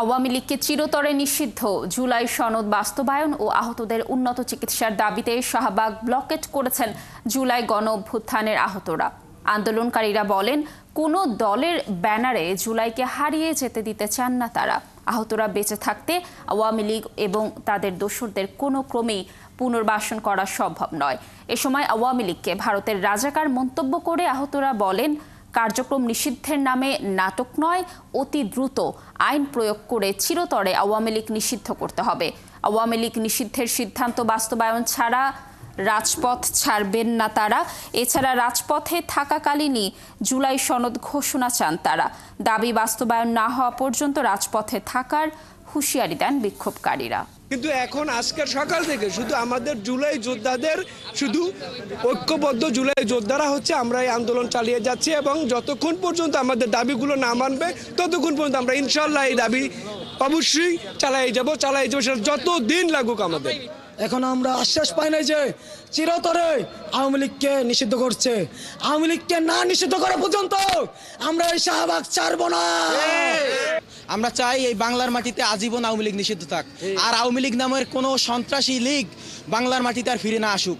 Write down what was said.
আওয়ামী লীগকে চিরতরে নিষিদ্ধ, জুলাই সনদ বাস্তবায়ন ও আহতদের উন্নত চিকিৎসার দাবিতে শাহবাগ ব্লকেট করেছেন জুলাই গণ অভ্যুত্থানের আহতরা। আন্দোলনকারীরা বলেন, কোনো দলের ব্যানারে জুলাইকে হারিয়ে যেতে দিতে চান না তারা। আহতরা বেঁচে থাকতে আওয়ামী লীগ এবং তাদের দোসরদের কোনো ক্রমেই পুনর্বাসন করা সম্ভব নয়। এ সময় আওয়ামী লীগকে ভারতের রাজাকার মন্তব্য করে আহতরা বলেন, কার্যক্রম নিষিদ্ধের নামে নাটক নয়, অতি দ্রুত আইন প্রয়োগ করে চিরতরে আওয়ামী লীগ নিষিদ্ধ করতে হবে। আওয়ামী লীগ নিষিদ্ধের সিদ্ধান্ত বাস্তবায়ন ছাড়া রাজপথ ছাড়বেন না তারা। এছাড়া রাজপথে থাকাকালীনই জুলাই সনদ ঘোষণা চান তারা। দাবি বাস্তবায়ন না হওয়া পর্যন্ত রাজপথে থাকার হুঁশিয়ারি দেন বিক্ষোভকারীরা। কিন্তু এখন আজকের সকাল থেকে শুধু আমাদের জুলাই যোদ্ধাদের শুধু ঐক্যবদ্ধ জুলাই যোদ্ধারা হচ্ছে আমরা এই আন্দোলন চালিয়ে যাচ্ছি এবং যতক্ষণ পর্যন্ত আমাদের দাবিগুলো না মানবে ততক্ষণ পর্যন্ত আমরা ইনশাল্লাহ এই দাবি অবশ্যই চালাই যাব সেটা যত দিন লাগুক আমাদের। এখন আমরা আশ্বাস পাই নাই যে চিরতরে আওয়ামী লীগকে নিষিদ্ধ করছে। আওয়ামী লীগকে না নিষিদ্ধ করা পর্যন্ত আমরা এই শাহবাগ ছাড়বো না। আমরা চাই এই বাংলার মাটিতে আজীবন আওয়ামী লীগ নিষিদ্ধ থাক, আর আওয়ামী লীগ নামের কোনো সন্ত্রাসী লীগ বাংলার মাটিতে আর ফিরে না আসুক।